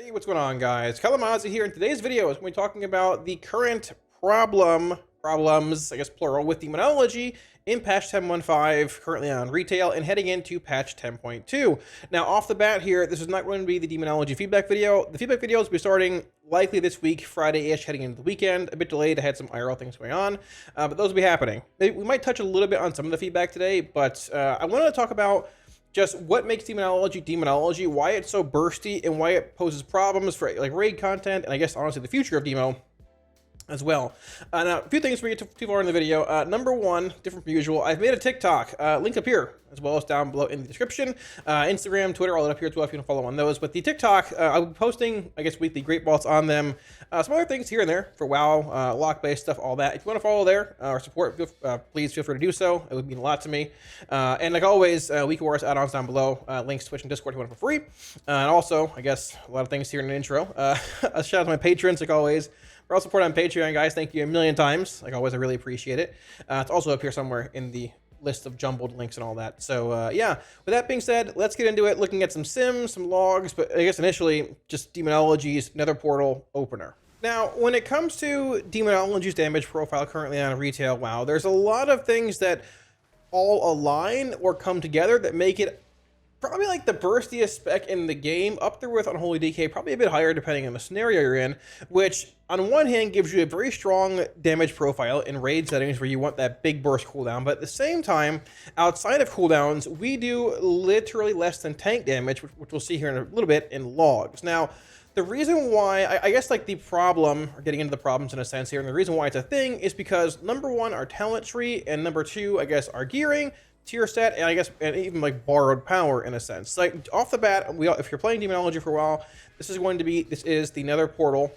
Hey, what's going on, guys? Kalamazi here. In today's video, is going to be talking about the current problems, I guess plural, with Demonology in patch 10.15, currently on retail, and heading into patch 10.2. Now, off the bat here, this is not going to be the Demonology feedback video. The feedback videos will be starting likely this week, Friday-ish, heading into the weekend. A bit delayed. I had some IRL things going on, but those will be happening. We might touch a little bit on some of the feedback today, but I wanted to talk about just what makes demonology, why it's so bursty, and why it poses problems for like raid content, and I guess honestly the future of demo as well. Now, a few things for you too far in the video. Number one, different from usual, I've made a TikTok, link up here, as well as down below in the description. Instagram, Twitter, all that up here as well if you want to follow on those. But the TikTok, I'll be posting, I guess, weekly great vaults on them. Some other things here and there for WoW, lock-based stuff, all that. If you want to follow there or support, please feel free to do so. It would mean a lot to me. And like always, Week of Wars add-ons down below. Links to Twitch and Discord if you want it for free. And also, I guess, a lot of things here in the intro. A shout out to my patrons, like always. For all support on Patreon, guys, thank you a million times. Like always, I really appreciate it. It's also up here somewhere in the list of jumbled links and all that. So yeah, with that being said, let's get into it, looking at some sims, some logs, but I guess initially just Demonology's Nether Portal opener. Now, when it comes to Demonology's damage profile currently on retail WoW, there's a lot of things that all align or come together that make it probably like the burstiest spec in the game, up there with Unholy DK, probably a bit higher depending on the scenario you're in, which on one hand gives you a very strong damage profile in raid settings where you want that big burst cooldown, but at the same time, outside of cooldowns, we do literally less than tank damage, which we'll see here in a little bit in logs. Now, the reason why, I guess like the problem, or getting into the problems in a sense here, and the reason why it's a thing is because number one, our talent tree, and number two, I guess, our gearing, tier set, and I guess and even like borrowed power in a sense. Like off the bat, if you're playing Demonology for a while, this is the Nether Portal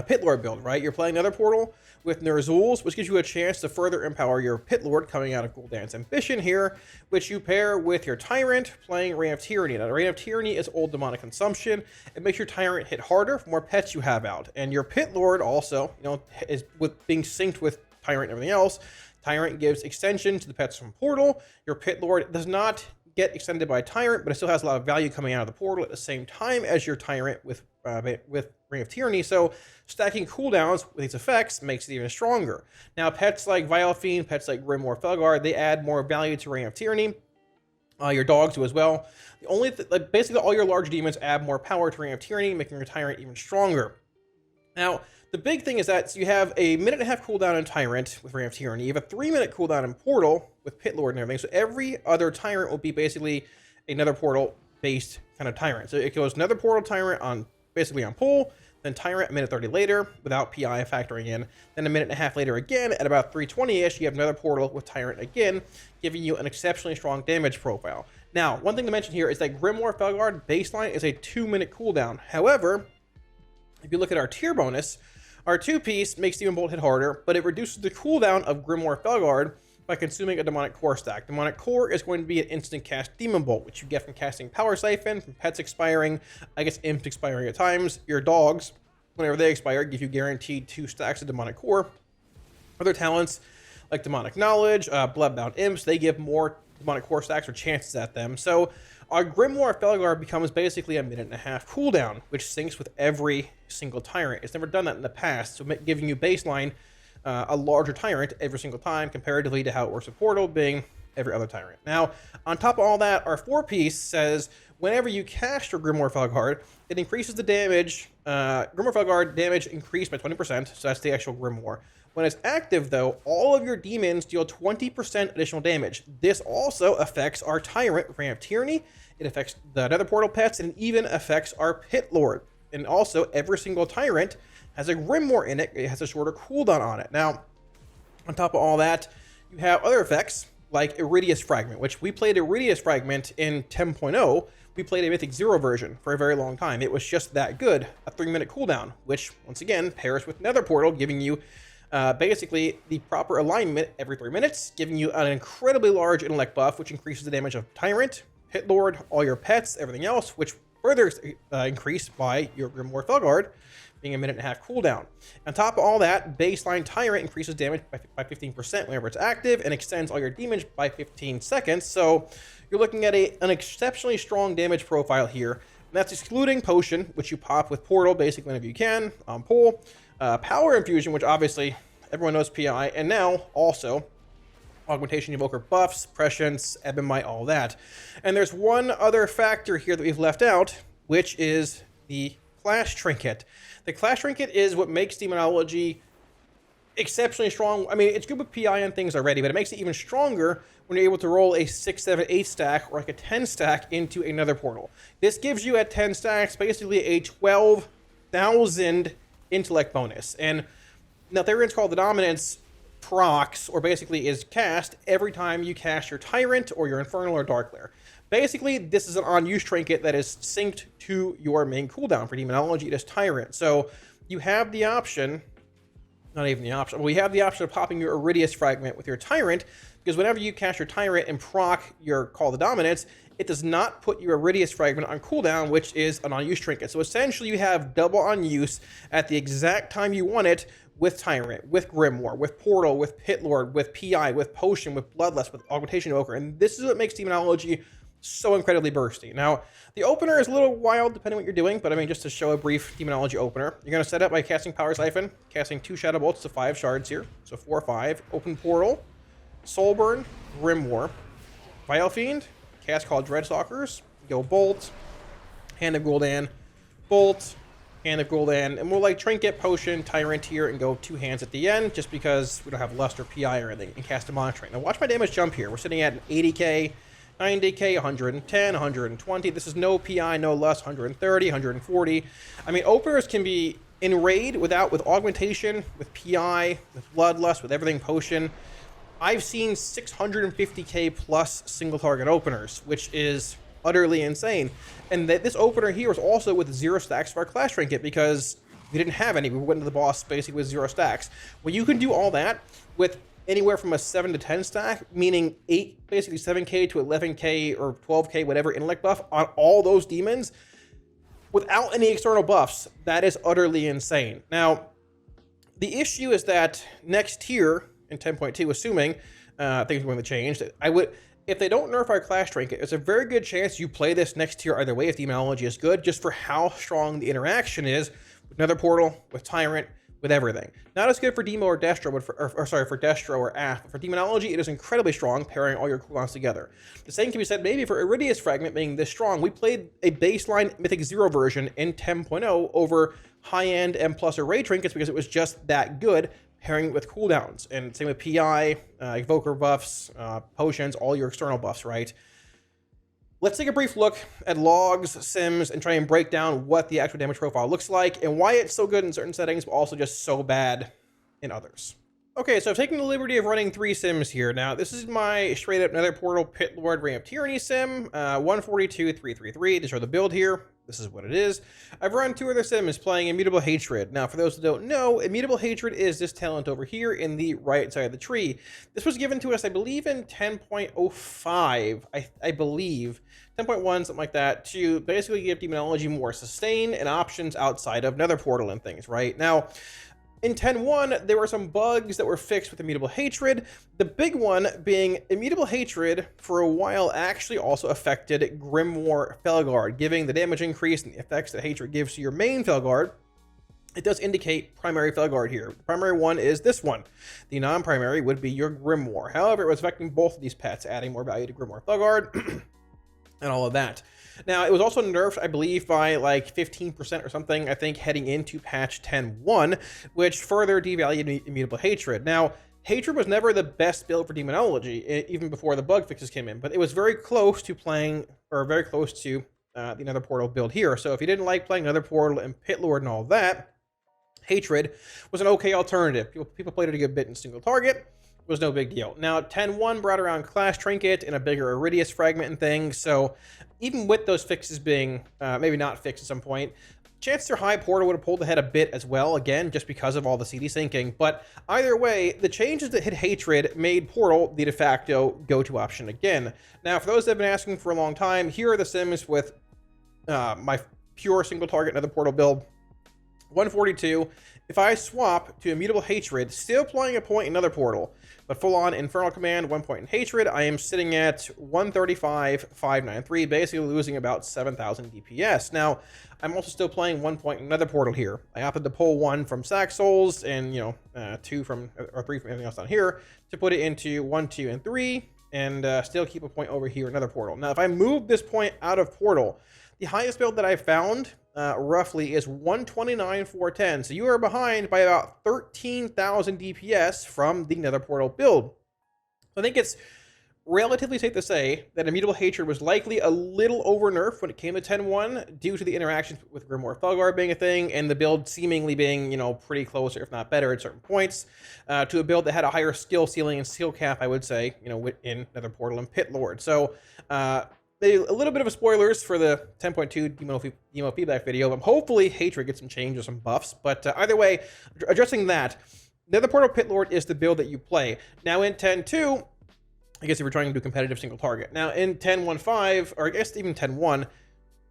Pit Lord build, right? You're playing Nether Portal with Ner'zhul's, which gives you a chance to further empower your Pit Lord coming out of Gul'dan's Ambition here, which you pair with your Tyrant playing Reign of Tyranny. Now, Reign of Tyranny is old demonic consumption. It makes your Tyrant hit harder for more pets you have out, and your Pit Lord also, you know, is with being synced with Tyrant and everything else. Tyrant gives extension to the pets from Portal. Your Pit Lord does not get extended by Tyrant, but it still has a lot of value coming out of the Portal at the same time as your Tyrant with Reign of Tyranny. So stacking cooldowns with these effects makes it even stronger. Now, pets like Vile Fiend, pets like Grimoire Felguard, they add more value to Reign of Tyranny. Your dogs do as well. The only like basically all your large demons add more power to Reign of Tyranny, making your Tyrant even stronger. Now, the big thing is that you have a 1.5-minute cooldown in Tyrant with Reign of Tyranny. You have a 3-minute cooldown in Portal with Pit Lord and everything. So every other Tyrant will be basically another Portal-based kind of Tyrant. So it goes Nether Portal Tyrant on basically on pull, then Tyrant a minute 30 later without PI factoring in, then a 1.5 minutes later again at about 3:20-ish, you have another Portal with Tyrant again, giving you an exceptionally strong damage profile. Now, one thing to mention here is that Grimoire Felguard baseline is a 2-minute cooldown. However, if you look at our tier bonus, our 2-piece makes Demon Bolt hit harder, but it reduces the cooldown of Grimoire Felguard by consuming a Demonic Core stack. Demonic Core is going to be an instant cast Demon Bolt, which you get from casting Power Siphon, from pets expiring, I guess imps expiring at times. Your dogs, whenever they expire, give you guaranteed 2 stacks of Demonic Core. Other talents like Demonic Knowledge, Bloodbound Imps, they give more Demonic Core stacks or chances at them. So our Grimoire Felguard becomes basically a 1.5-minute cooldown, which syncs with every single Tyrant. It's never done that in the past, so giving you baseline a larger Tyrant every single time, comparatively to how it works with Portal being every other Tyrant. Now, on top of all that, our 4-piece says whenever you cast your Grimoire Felguard, it increases the damage. Grimoire Felguard damage increased by 20%, so that's the actual Grimoire. When it's active, though, all of your demons deal 20% additional damage. This also affects our Tyrant, Reign of Tyranny. It affects the Nether Portal pets, and it even affects our Pit Lord. And also, every single Tyrant has a Grimoire in it. It has a shorter cooldown on it. Now, on top of all that, you have other effects like Iridius Fragment, which we played Iridius Fragment in 10.0. We played a Mythic 0 version for a very long time. It was just that good. A 3-minute cooldown, which, once again, pairs with Nether Portal, giving you basically the proper alignment every 3 minutes, giving you an incredibly large intellect buff, which increases the damage of Tyrant, Pit Lord, all your pets, everything else, which further increased by your Grimoire Felguard, being a 1.5-minute cooldown. On top of all that, baseline Tyrant increases damage by 15% whenever it's active and extends all your damage by 15 seconds. So you're looking at an exceptionally strong damage profile here that's excluding Potion, which you pop with Portal basically whenever you can on pull. Power Infusion, which obviously everyone knows PI, and now also Augmentation Evoker buffs, Prescience, Ebonite, all that. And there's one other factor here that we've left out, which is the Clash Trinket. The Clash Trinket is what makes Demonology exceptionally strong. I mean, it's good with PI and things already, but it makes it even stronger when you're able to roll a 6, 7, 8 stack or like a 10 stack into another portal. This gives you at 10 stacks basically a 12,000 intellect bonus. And now Therian's Call the Dominance procs, or basically is cast every time you cast your Tyrant or your Infernal or Dark Lair. Basically, this is an on-use trinket that is synced to your main cooldown. For Demonology, it is Tyrant. So you have the option, not even the option, well, you have the option of popping your Iridius Fragment with your Tyrant, because whenever you cast your Tyrant and proc your Call the Dominance, it does not put your Iridius Fragment on cooldown, which is an on-use trinket. So essentially, you have double on-use at the exact time you want it, with Tyrant, with Grimoire, with Portal, with Pitlord, with PI, with Potion, with Bloodlust, with Augmentation Evoker, and this is what makes Demonology so incredibly bursty. Now, the opener is a little wild depending on what you're doing, but I mean, just to show a brief Demonology opener, you're going to set up by casting Power Siphon, casting 2 Shadow Bolts to 5 shards here, so 4 or 5, open Portal, Soulburn, Grimoire, Vile Fiend, cast called Dreadstalkers, go Bolt, Hand of Gul'dan, Bolt, Hand of Gul'dan, and we'll like Trinket, Potion, Tyrant here, and go 2 hands at the end, just because we don't have Lust or PI or anything, and cast a Monitoring. Now watch my damage jump here. We're sitting at an 80k, 90k, 110, 120. This is no PI, no Lust, 130, 140. I mean, openers can be in raid with Augmentation, with PI, with Bloodlust, with everything Potion. I've seen 650k plus single target openers, which is utterly insane. And that this opener here is also with 0 stacks of our Clash Trinket, because we didn't have any. We went to the boss basically with 0 stacks. Well, you can do all that with anywhere from a 7 to 10 stack, meaning 8, basically 7k to 11k or 12k, whatever intellect buff on all those demons without any external buffs. That is utterly insane. Now, the issue is that next tier in 10.2, assuming things are going to change, if they don't nerf our Clash Trinket, it's a very good chance you play this next tier either way if Demonology is good, just for how strong the interaction is with Nether Portal, with Tyrant, with everything. Not as good for Demo or Destro, but for Destro or Af. But for Demonology, it is incredibly strong, pairing all your cooldowns together. The same can be said maybe for Iridius Fragment being this strong. We played a baseline Mythic 0 version in 10.0 over high-end M+ or Ray Trinkets because it was just that good, pairing with cooldowns. And same with PI, Evoker buffs, Potions, all your external buffs, right? Let's take a brief look at logs, sims, and try and break down what the actual damage profile looks like and why it's so good in certain settings, but also just so bad in others. Okay, so I've taken the liberty of running 3 sims here. Now, this is my straight-up Nether Portal Pitlord Reign of Tyranny sim, 142,333 to show the build here. This is what it is. I've run 2 other sims playing Immutable Hatred. Now, for those that don't know, Immutable Hatred is this talent over here in the right side of the tree. This was given to us, I believe, in 10.05, I believe. 10.1, something like that, to basically give Demonology more sustain and options outside of Nether Portal and things, right? Now, in 10.1, there were some bugs that were fixed with Immutable Hatred. The big one being Immutable Hatred, for a while, actually also affected Grimoire Felguard, giving the damage increase and the effects that Hatred gives to your main Felguard. It does indicate primary Felguard here. The primary one is this one. The non-primary would be your Grimoire. However, it was affecting both of these pets, adding more value to Grimoire Felguard and all of that. Now, it was also nerfed, I believe, by like 15% or something, I think, heading into patch 10.1, which further devalued Immutable Hatred. Now, Hatred was never the best build for Demonology, even before the bug fixes came in, but it was very close to playing, or very close to the Nether Portal build here. So if you didn't like playing Nether Portal and Pitlord and all that, Hatred was an okay alternative. People played it a good bit in single target. It was no big deal. Now, 10.1 brought around Clash Trinket and a bigger Iridius Fragment and things, so even with those fixes being maybe not fixed at some point, chances are high Portal would have pulled ahead a bit as well, again, just because of all the CD syncing. But either way, the changes that hit Hatred made Portal the de facto go-to option again. Now, for those that have been asking for a long time, here are the sims with my pure single target Nether Portal build. 142. If I swap to Immutable Hatred, still playing a point in Nether Portal, but full-on Infernal Command, 1 point in Hatred, I am sitting at 135,593, basically losing about 7,000 DPS. Now, I'm also still playing 1 point in Nether Portal here. I opted to pull 1 from Sack Souls and, 2 from, or 3 from everything else down here to put it into 1, 2, and 3, and still keep a point over here in Nether Portal. Now, if I move this point out of Portal, the highest build that I found roughly is 129,410. So you are behind by about 13,000 DPS from the Nether Portal build. So I think it's relatively safe to say that Immutable Hatred was likely a little over nerfed when it came to 10-1 due to the interactions with Grimoire Felguard being a thing and the build seemingly being, pretty close, or if not better at certain points, to a build that had a higher skill ceiling and skill cap, I would say, in Nether Portal and Pit Lord. So, a little bit of a spoilers for the 10.2 demo feedback video, but hopefully Hatred gets some change or some buffs. But either way, addressing that, Nether Portal Pit Lord is the build that you play. Now in 10.2, I guess if we're trying to do competitive single target. Now in 10.1.5, or I guess even 10.1,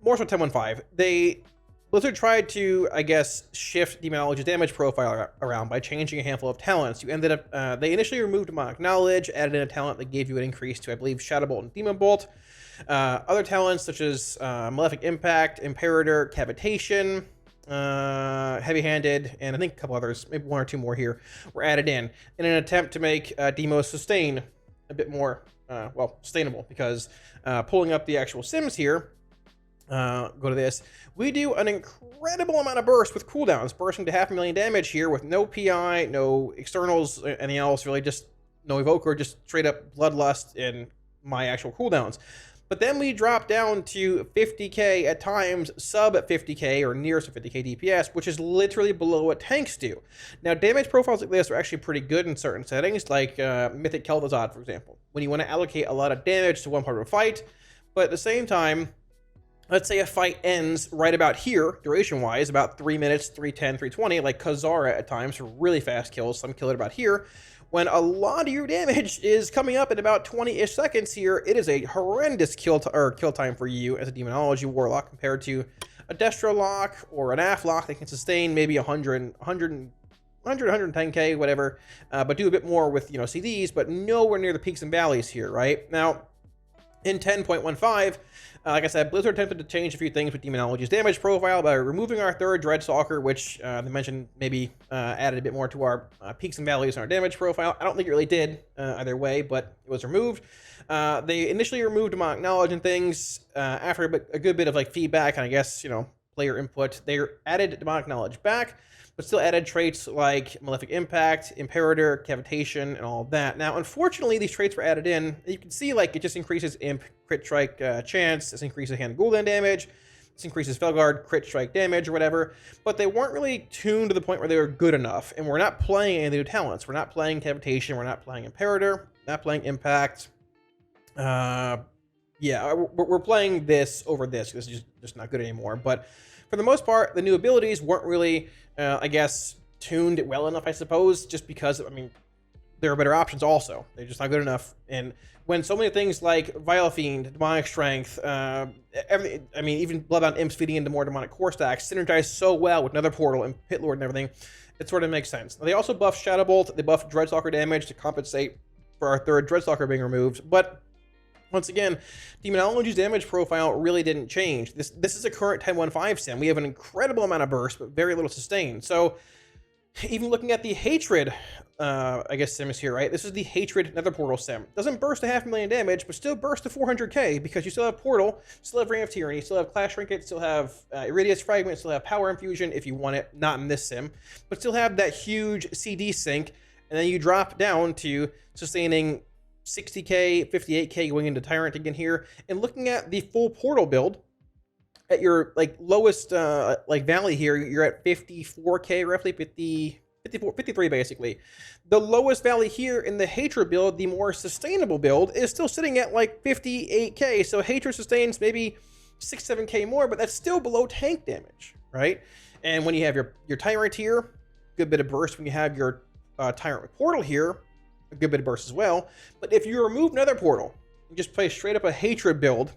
more so 10.1.5, Blizzard tried to, I guess, shift Demonology's damage profile around by changing a handful of talents. You ended up, they initially removed Demonic Knowledge, added in a talent that gave you an increase to, I believe, Shadow Bolt and Demon Bolt. Other talents such as Malefic Impact, Imperator, Cavitation, Heavy-Handed, and I think a couple others, maybe 1 or 2 more here, were added in an attempt to make Demo Sustain a bit more, sustainable, because pulling up the actual sims here, go to this, we do an incredible amount of burst with cooldowns, bursting to 500,000 damage here with no PI, no externals, anything else, really just no evoker, just straight up Bloodlust and my actual cooldowns. But then we drop down to 50k at times, sub 50k or nearest to 50k DPS, which is literally below what tanks do. Now, damage profiles like this are actually pretty good in certain settings, like Mythic Kel'Thuzad, for example, when you want to allocate a lot of damage to one part of a fight, but at the same time, let's say a fight ends right about here, duration-wise, about 3 minutes, 310, 320, like Khazara at times for really fast kills, some kill it about here. When a lot of your damage is coming up in about 20-ish seconds here, it is a horrendous kill time for you as a Demonology Warlock compared to a Destro Lock or an AF Lock that can sustain maybe 110k, whatever, but do a bit more with, CDs, but nowhere near the peaks and valleys here, right? Now, in 10.15, like I said, Blizzard attempted to change a few things with Demonology's damage profile by removing our third Dreadstalker, which they mentioned maybe added a bit more to our peaks and valleys in our damage profile. I don't think it really did either way, but it was removed. They initially removed Demonic Knowledge and things after a good bit of feedback and I guess, player input. They added Demonic Knowledge back, but still added traits like Malefic Impact, Imperator, Cavitation, and all of that. Now, unfortunately, these traits were added in. You can see, it just increases Imp crit strike chance, this increases hand Gul'dan damage, this increases Felguard crit strike damage or whatever, but they weren't really tuned to the point where they were good enough, and we're not playing any of the new talents. We're not playing Cavitation, we're not playing Imperator, not playing Impact. Yeah, we're playing this over this. This is just not good anymore, but for the most part, the new abilities weren't really, I guess, tuned well enough, I suppose, just because, there are better options also. They're just not good enough. And when so many things like Vile Fiend, Demonic Strength, even Bloodbound Imps feeding into more demonic core stacks synergize so well with Nether Portal and Pit Lord and everything, it sort of makes sense. Now, they also buffed Shadow Bolt, they buffed Dreadstalker damage to compensate for our third Dreadstalker being removed, but once again, Demonology's damage profile really didn't change. This is a current 10.15 sim. We have an incredible amount of burst, but very little sustain. So even looking at the Hatred, I guess, sims here, right? This is the Hatred Nether Portal sim. Doesn't burst to 500,000 damage, but still burst to 400k because you still have Portal, still have Ring of Tyranny, still have Clash Trinket, still have Iridius Fragment, still have Power Infusion if you want it, not in this sim, but still have that huge CD sink, and then you drop down to sustaining 60k, 58k going into Tyrant again here, and looking at the full Portal build, at your lowest valley here, you're at 54k roughly, 53 basically. The lowest valley here in the Hatred build, the more sustainable build, is still sitting at 58k, so Hatred sustains maybe 6-7k more, but that's still below tank damage, right? And when you have your Tyrant here, good bit of burst. When you have your Tyrant with Portal here, a good bit of burst as well. But if you remove Nether Portal and just play straight up a Hatred build,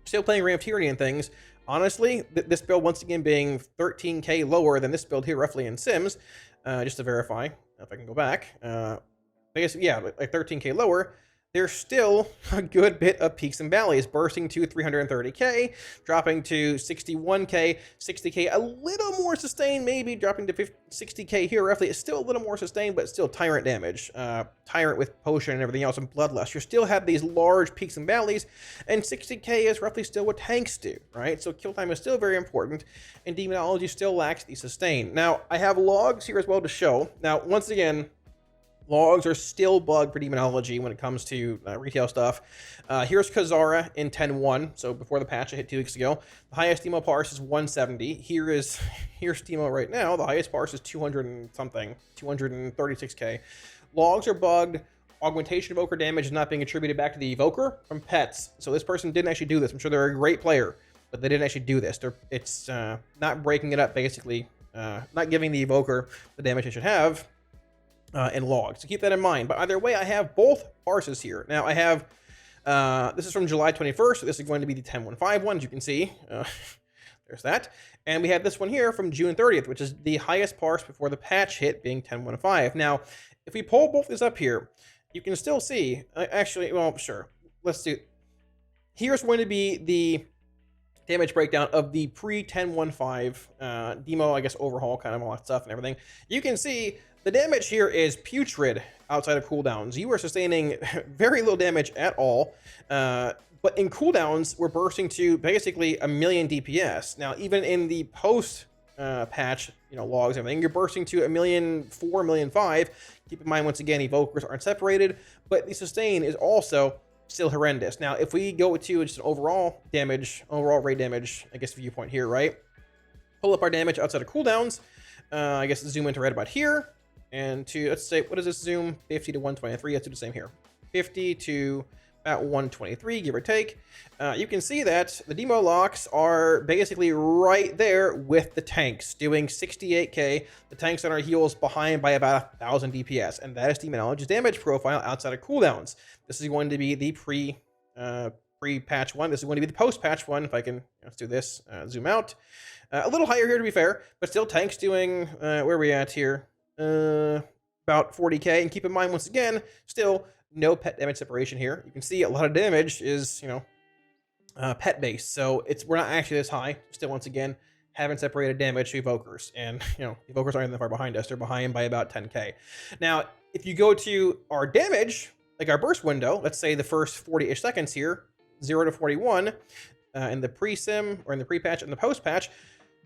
still playing Ring of Tyranny and things, honestly, this build once again being 13k lower than this build here roughly in Sims, just to verify if I can go back. Basically, yeah, like 13k lower, there's still a good bit of peaks and valleys, bursting to 330k, dropping to 61k, 60k, a little more sustained, maybe dropping to 60k here roughly. It's still a little more sustained, but still Tyrant damage. Tyrant with potion and everything else, and Bloodlust. You still have these large peaks and valleys, and 60k is roughly still what tanks do, right? So kill time is still very important, and Demonology still lacks the sustain. Now, I have logs here as well to show. Now, once again, logs are still bugged for Demonology when it comes to retail stuff. Here's Kazara in 10.1, so before the patch I hit 2 weeks ago. The highest demo parse is 170. Here's demo right now. The highest parse is 200 and something, 236k. Logs are bugged. Augmentation Evoker damage is not being attributed back to the Evoker from pets. So this person didn't actually do this. I'm sure they're a great player, but they didn't actually do this. It's not breaking it up, basically. Not giving the Evoker the damage it should have. And logs. So keep that in mind. But either way, I have both parses here. Now I have, this is from July 21st, so this is going to be the 10.15 one, as you can see. There's that. And we have this one here from June 30th, which is the highest parse before the patch hit, being 10.15. Now, if we pull both these up here, you can still see, actually, well, sure. Let's do, here's going to be the damage breakdown of the pre-10.15 demo, I guess, overhaul, kind of all that stuff and everything. You can see the damage here is putrid outside of cooldowns. You are sustaining very little damage at all, but in cooldowns, we're bursting to basically 1,000,000 DPS. Now, even in the post patch, logs and everything, you're bursting to 1,000,004, 1,000,005. Keep in mind, once again, evokers aren't separated, but the sustain is also still horrendous. Now, if we go to just an overall damage, overall raid damage, I guess viewpoint here, right? Pull up our damage outside of cooldowns. I guess zoom into right about here. And to, let's say, what does this zoom? 50 to 123, let's do the same here. 50 to about 123, give or take. You can see that the demo locks are basically right there with the tanks, doing 68k. The tanks on our heels behind by about 1,000 DPS, and that is Demonology's damage profile outside of cooldowns. This is going to be the pre-patch one. This is going to be the post-patch one. If I can, let's do this, zoom out. A little higher here, to be fair, but still tanks doing, where are we at here? About 40k, and keep in mind, once again, still no pet damage separation here. You can see a lot of damage is, pet based, so we're not actually this high. Still, once again, haven't separated damage to evokers, and evokers aren't that far behind us. They're behind by about 10k. Now, if you go to our damage, like our burst window, let's say the first 40-ish seconds here, 0 to 41, in the pre-sim or in the pre-patch and the post-patch,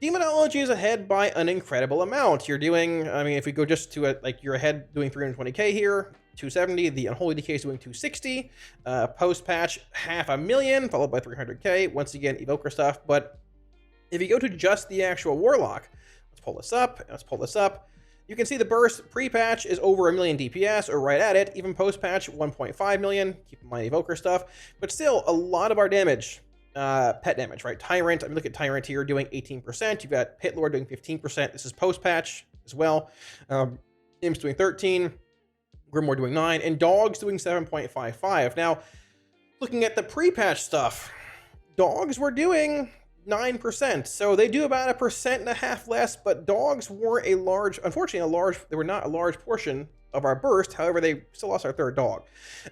Demonology is ahead by an incredible amount. You're doing, I mean, if we go just to you're ahead doing 320k here, 270. The Unholy Decay is doing 260. Post-patch, 500,000, followed by 300k. Once again, evoker stuff. But if you go to just the actual Warlock, let's pull this up. You can see the burst pre-patch is over 1,000,000 DPS, or right at it. Even post-patch, 1.5 million. Keep in mind evoker stuff. But still, a lot of our damage. Pet damage, right? Tyrant, I mean, look at Tyrant here doing 18%. You've got Pit Lord doing 15%. This is post-patch as well. Imps doing 13. Grimoire doing 9. And Dogs doing 7.55. Now, looking at the pre-patch stuff, Dogs were doing 9%. So they do about 1.5% less, but Dogs were unfortunately, they were not a large portion of our burst. However, they still lost our third dog.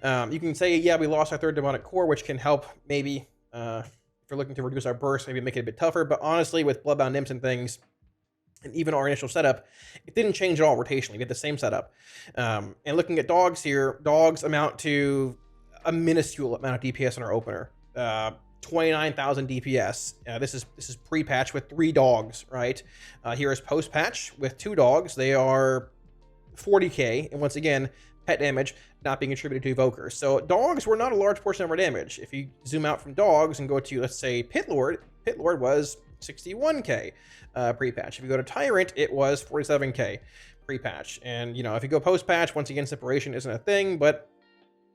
You can say, yeah, we lost our third demonic core, which can help maybe, if you're looking to reduce our burst, maybe make it a bit tougher. But honestly, with Bloodbound Imps and things, and even our initial setup, it didn't change at all rotationally. We had the same setup. And looking at Dogs here, Dogs amount to a minuscule amount of DPS on our opener. 29,000 DPS. This is pre-patch with 3 dogs, right? Here is post-patch with 2 dogs. They are 40k, and once again, pet damage not being attributed to evokers. So dogs were not a large portion of our damage. If you zoom out from dogs and go to, let's say, Pit Lord was 61k pre-patch. If you go to Tyrant, it was 47k pre-patch. And, if you go post-patch, once again, separation isn't a thing, but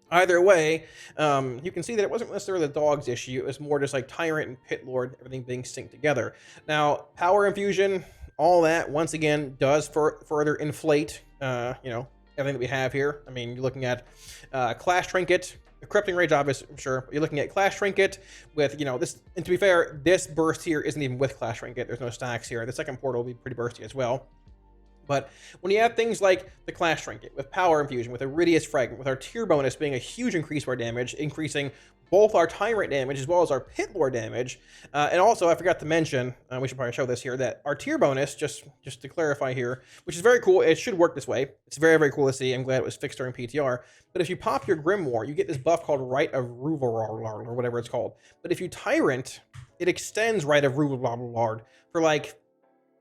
either way, you can see that it wasn't necessarily the dogs issue. It was more just like Tyrant and Pit Lord, everything being synced together. Now, power infusion, all that, once again, does further inflate, everything that we have here. I mean, you're looking at Clash Trinket, Corrupting Rage, obviously, I'm sure. You're looking at Clash Trinket with, this, and to be fair, this burst here isn't even with Clash Trinket. There's no stacks here. The second portal will be pretty bursty as well. But when you have things like the Clash Trinket, with Power Infusion, with Iridius Fragment, with our tier bonus being a huge increase to our damage, increasing both our Tyrant damage as well as our Pit Lord damage, and also I forgot to mention, we should probably show this here, that our tier bonus, just to clarify here, which is very cool, it should work this way. It's very, very cool to see. I'm glad it was fixed during PTR. But if you pop your Grimoire, you get this buff called Rite of Ruvalard, or whatever it's called. But if you Tyrant, it extends Rite of Ruvalard for like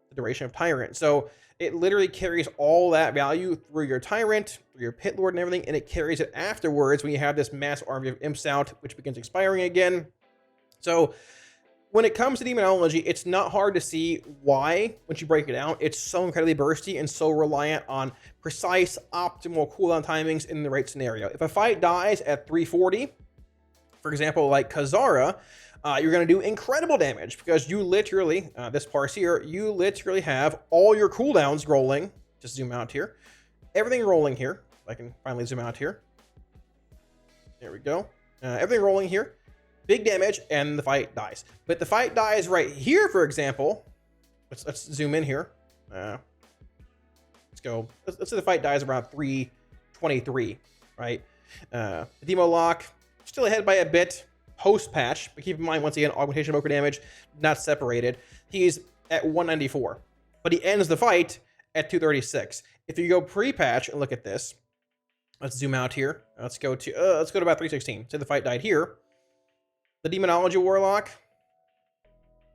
the duration of Tyrant. So it literally carries all that value through your Tyrant, through your Pit Lord and everything, and it carries it afterwards when you have this mass army of imps out, which begins expiring again. So when it comes to Demonology, it's not hard to see why, once you break it down, it's so incredibly bursty and so reliant on precise, optimal cooldown timings in the right scenario. If a fight dies at 340, for example, like Kazara, you're going to do incredible damage because you literally, this parse here, you literally have all your cooldowns rolling. Just zoom out here. Everything rolling here. I can finally zoom out here. There we go. Everything rolling here. Big damage, and the fight dies. But the fight dies right here, for example. Let's zoom in here. Let's go. Let's say the fight dies around 323, right? Demo lock, still ahead by a bit. Post patch, but keep in mind, once again, augmentation of Ochre damage, not separated. He's at 194, but he ends the fight at 236. If you go pre-patch and look at this, let's zoom out here. Let's go to about 316. Say the fight died here. The Demonology Warlock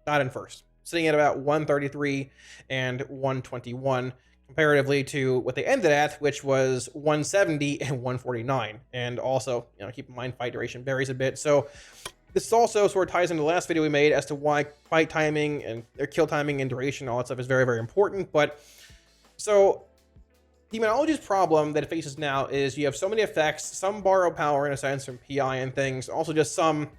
died in first, sitting at about 133 and 121. Comparatively to what they ended at, which was 170 and 149. And also, keep in mind, fight duration varies a bit. So this also sort of ties into the last video we made as to why fight timing and their kill timing and duration, all that stuff is very, very important. But so Demonology's problem that it faces now is you have so many effects, some borrow power in a sense from PI and things, also just some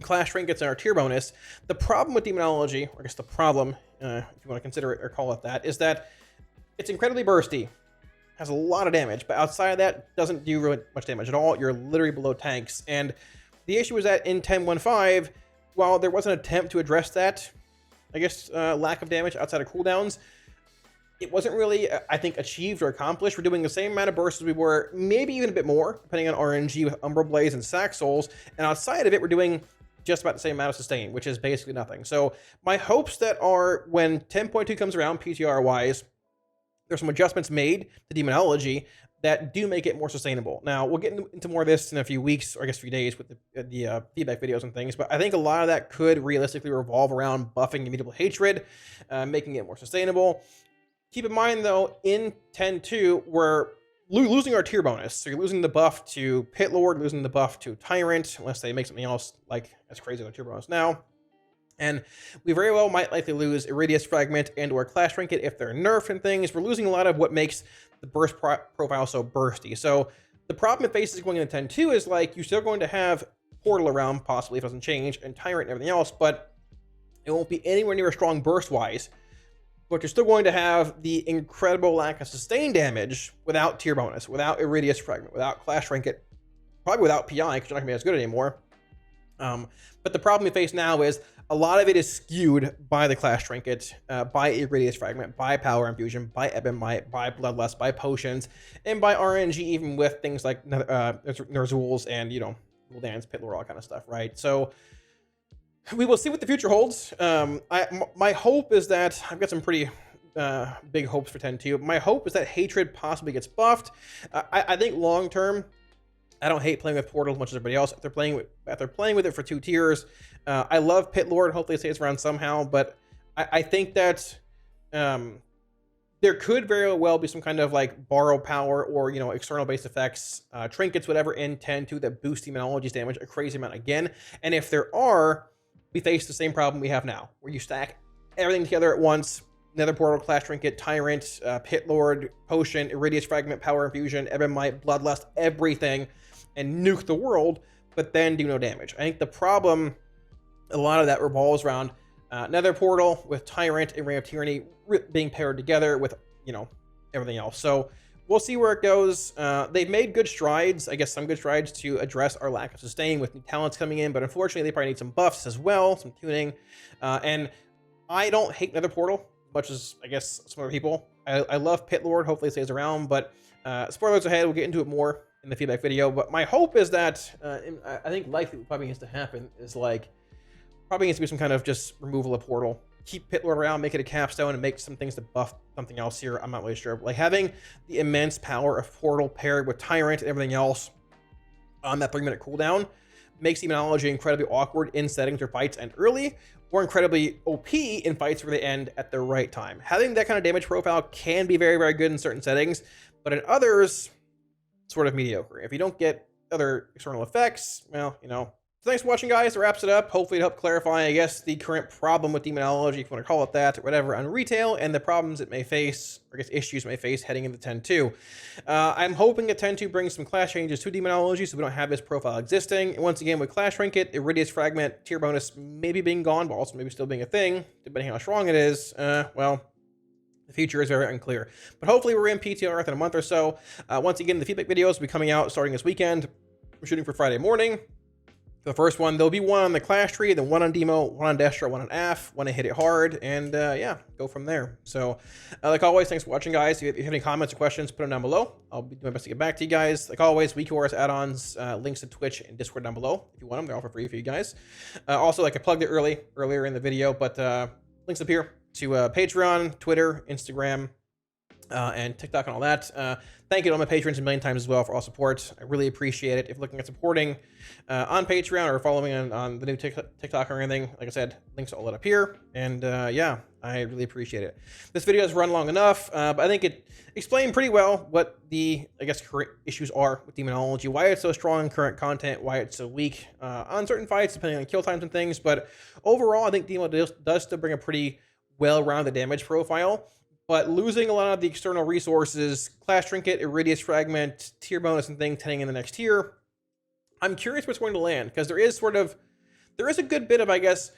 Clash Trinkets and our tier bonus. The problem with Demonology, or I guess the problem, if you want to consider it or call it that, is that it's incredibly bursty, has a lot of damage, but outside of that, doesn't do really much damage at all. You're literally below tanks. And the issue is that in 10.15, while there was an attempt to address that, I guess, lack of damage outside of cooldowns, it wasn't really, I think, achieved or accomplished. We're doing the same amount of bursts as we were, maybe even a bit more, depending on RNG with Umbral Blaze and Sack Souls. And outside of it, we're doing just about the same amount of sustain, which is basically nothing. So my hopes that are, when 10.2 comes around, PTR-wise, there's some adjustments made to Demonology that do make it more sustainable. Now, we'll get into more of this in a few weeks, or I guess a few days with the feedback videos and things, but I think a lot of that could realistically revolve around buffing Immutable Hatred, making it more sustainable. Keep in mind, though, in 10.2, we're losing our tier bonus. So you're losing the buff to Pit Lord, losing the buff to Tyrant, unless they make something else like as crazy as a tier bonus now. And we very well might likely lose Iridius Fragment and or Clash Trinket if they're nerfed and things. We're losing a lot of what makes the burst profile so bursty. So the problem it faces going into 10.2 is like you're still going to have Portal around, possibly if it doesn't change, and Tyrant and everything else, but it won't be anywhere near as strong burst-wise. But you're still going to have the incredible lack of sustain damage without tier bonus, without Iridius Fragment, without Clash Trinket, probably without PI, because you're not going to be as good anymore. But the problem we face now is a lot of it is skewed by the Clash Trinket, by Iridius Fragment, by Power Infusion, by Ebonite, by Bloodlust, by Potions, and by RNG, even with things like Ner'zhul's and, Gul'dan's, Pit Lord, all kind of stuff, right? So we will see what the future holds. My hope is that, I've got some pretty big hopes for 10.2. My hope is that Hatred possibly gets buffed. I think long term, I don't hate playing with Portal as much as everybody else. If they're playing with it for 2 tiers, I love Pit Lord. Hopefully it stays around somehow. But I think that there could very well be some kind of like borrow power or external based effects, trinkets, whatever in 10.2 that boost Demonology's damage a crazy amount again. And if there are, we face the same problem we have now, where you stack everything together at once. Nether Portal, Clash Trinket, Tyrant, Pit Lord, Potion, Iridius Fragment, Power Infusion, Ebonite, Bloodlust, everything, and nuke the world, but then do no damage. I think the problem, a lot of that revolves around Nether Portal with Tyrant and Ring of Tyranny being paired together with, everything else. So we'll see where it goes. They've made good strides, I guess some good strides to address our lack of sustain with new talents coming in, but unfortunately they probably need some buffs as well, some tuning. And I don't hate Nether Portal as much as I guess some other people. I love Pit Lord, hopefully it stays around, but spoilers ahead, we'll get into it more in the feedback video. But my hope is that, I think likely what probably needs to happen is like, probably needs to be some kind of just removal of Portal. Keep Pit Lord around, make it a capstone, and make some things to buff something else here. I'm not really sure. Like having the immense power of Portal paired with Tyrant and everything else on that 3-minute cooldown makes Demonology incredibly awkward in settings where fights end early, or incredibly OP in fights where they end at the right time. Having that kind of damage profile can be very, very good in certain settings, but in others, sort of mediocre. If you don't get other external effects, well, you know. So thanks for watching, guys. That wraps it up. Hopefully it helped clarify, I guess, the current problem with Demonology, if you want to call it that, or whatever, on retail, and the problems it may face, or I guess issues it may face heading into 10.2. I'm hoping that 10.2 brings some class changes to Demonology so we don't have this profile existing. And once again, with Clash Trinket, Iridius Fragment, tier bonus maybe being gone, but also maybe still being a thing, depending on how strong it is, well, the future is very unclear. But hopefully we're in PTR within a month or so. Once again, the feedback videos will be coming out starting this weekend. We're shooting for Friday morning. The first one, there'll be one on the Clash tree, then one on Demo, one on Destro, one on AF, one to Hit It Hard, and yeah, go from there. So, like always, thanks for watching, guys. If you have any comments or questions, put them down below. I'll be doing my best to get back to you guys. Like always, WeakORS add-ons, links to Twitch and Discord down below. If you want them, they're all for free for you guys. Also, like I plugged it earlier in the video, but links up here to Patreon, Twitter, Instagram, and TikTok and all that. Thank you to all my patrons a million times as well for all support. I really appreciate it. If you're looking at supporting on Patreon or following on the new TikTok or anything, like I said, links all that up here. And yeah, I really appreciate it. This video has run long enough, but I think it explained pretty well what the, I guess, current issues are with Demonology, why it's so strong in current content, why it's so weak on certain fights, depending on kill times and things. But overall, I think Demo does still bring a pretty well-rounded damage profile. But losing a lot of the external resources, Clash Trinket, Iridius Fragment, tier bonus and things heading in the next tier, I'm curious what's going to land, because there is a good bit of, I guess,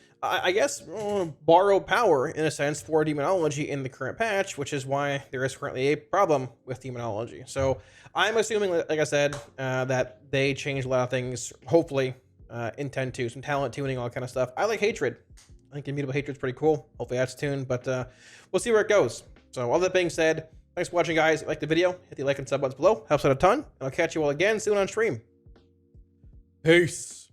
borrowed power, in a sense, for Demonology in the current patch, which is why there is currently a problem with Demonology. So I'm assuming, like I said, that they changed a lot of things, hopefully, in 10.2, some talent tuning, all that kind of stuff. I like Hatred. I think Immutable Hatred's pretty cool. Hopefully that's tuned, but we'll see where it goes. So all that being said, thanks for watching, guys. If you liked the video, hit the like and sub buttons below. Helps out a ton. And I'll catch you all again soon on stream. Peace.